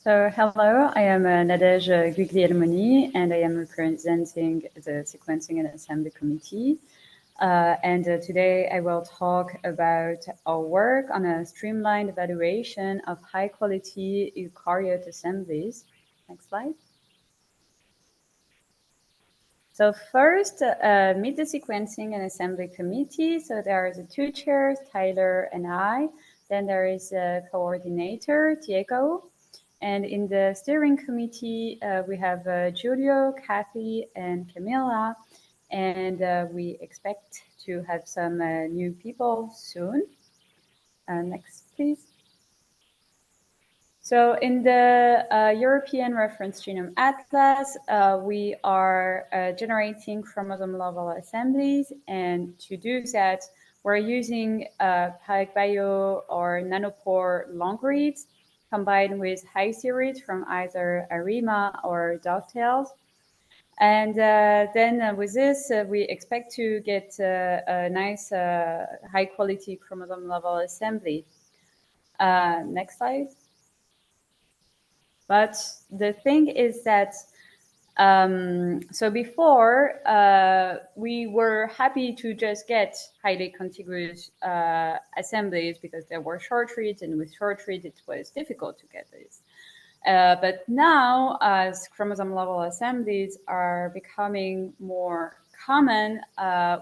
So hello, I am Nadège Guiglielmoni, and I am representing the Sequencing and Assembly Committee. Today I will talk about our work on a streamlined evaluation of high-quality eukaryote assemblies. Next slide. So first, meet the Sequencing and Assembly Committee. So there are the two chairs, Tyler and I. Then there is a coordinator, Diego. And in the steering committee, we have Giulio, Kathy, and Camilla. And we expect to have some new people soon. Next, please. So in the European Reference Genome Atlas, we are generating chromosome-level assemblies. And to do that, we're using PacBio or nanopore long reads combined with high series from either ARIMA or Dovetails. And then with this, we expect to get a nice high-quality chromosome-level assembly. Next slide. But the thing is that, so before, we were happy to just get highly contiguous assemblies because there were short reads, and with short reads, it was difficult to get this. But now, as chromosome-level assemblies are becoming more common,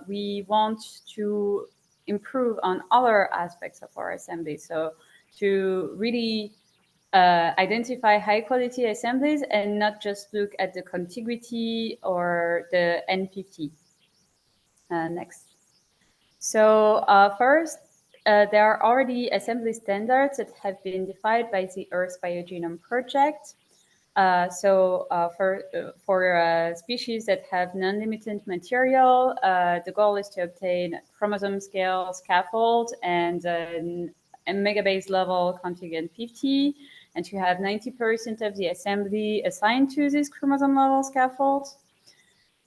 we want to improve on other aspects of our assembly. So to really identify high-quality assemblies and not just look at the contiguity or the N50. Next. So first, there are already assembly standards that have been defined by the Earth Biogenome Project. For species that have non-limited material, the goal is to obtain chromosome scale scaffold and a megabase level conjugate 50, and to have 90% of the assembly assigned to this chromosome level scaffold.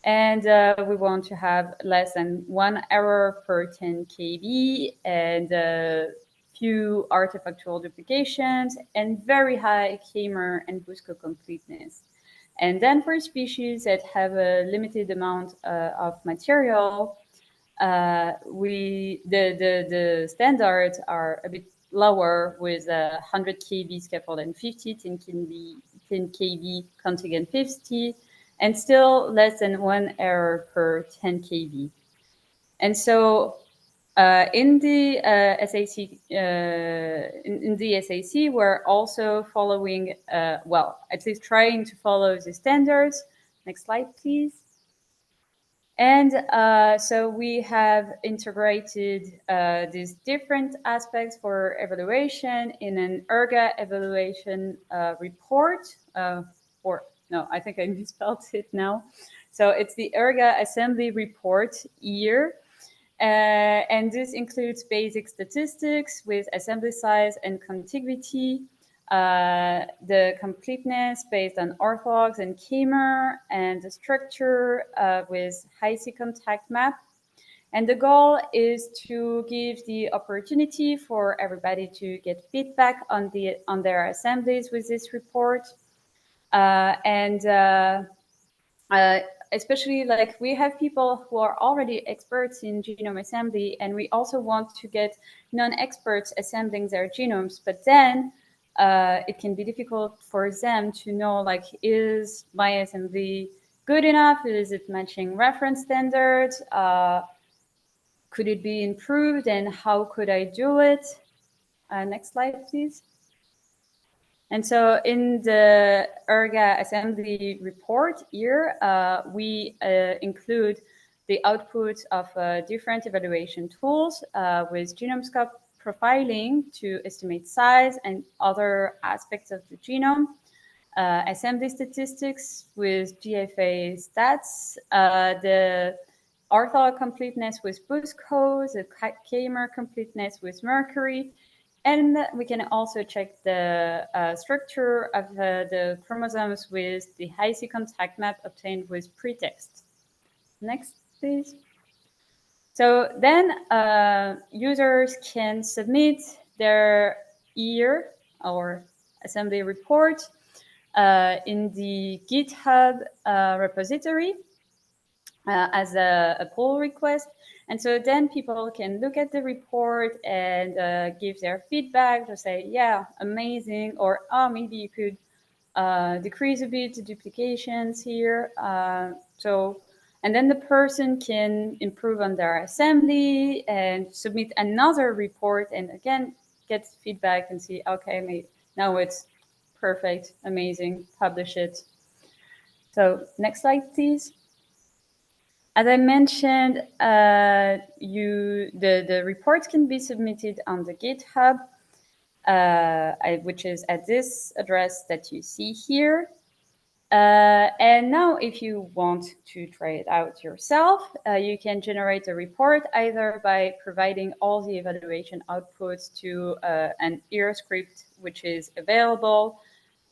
And we want to have less than 1 error per 10 kb and few artifactual duplications and very high Kmer and Busco completeness. And then for species that have a limited amount of material, the standards are a bit lower with 100 kb scaffold and 50, 10 kb conjugate 50, and still less than 1 error per 10 kb. And so in the SAC, we're also following, well, at least trying to follow the standards. Next slide, please. And so we have integrated these different aspects for evaluation in an ERGA evaluation report. No, I think I misspelled it now. So it's the ERGA Assembly Report year. And this includes basic statistics with assembly size and contiguity, the completeness based on orthologs and Kmer, and the structure with high-C contact map. And the goal is to give the opportunity for everybody to get feedback on their assemblies with this report. Especially like we have people who are already experts in genome assembly, and we also want to get non-experts assembling their genomes, but then it can be difficult for them to know, like, is my assembly good enough? Is it matching reference standards? Could it be improved, and how could I do it? Next slide, please. And so in the ERGA assembly report here, we include the output of different evaluation tools with GenomeScope profiling to estimate size and other aspects of the genome, assembly statistics with GFA stats, the ortholog completeness with Busco, the Kmer completeness with Mercury, and we can also check the structure of the chromosomes with the high-C contact map obtained with pretext. Next, please. So then users can submit their EAR or assembly report in the GitHub repository as a pull request. And so then people can look at the report and give their feedback to say, yeah, amazing, or oh, maybe you could decrease a bit the duplications here. And then the person can improve on their assembly and submit another report and again get feedback and see, okay, now it's perfect, amazing, publish it. So next slide, please. As I mentioned, the reports can be submitted on the GitHub, which is at this address that you see here. And now if you want to try it out yourself, you can generate a report either by providing all the evaluation outputs to an ERGA script, which is available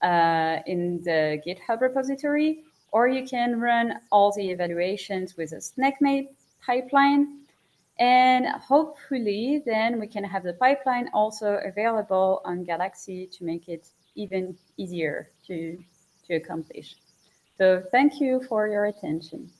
in the GitHub repository, or you can run all the evaluations with a SnakeMate pipeline. And hopefully then we can have the pipeline also available on Galaxy to make it even easier to accomplish. So thank you for your attention.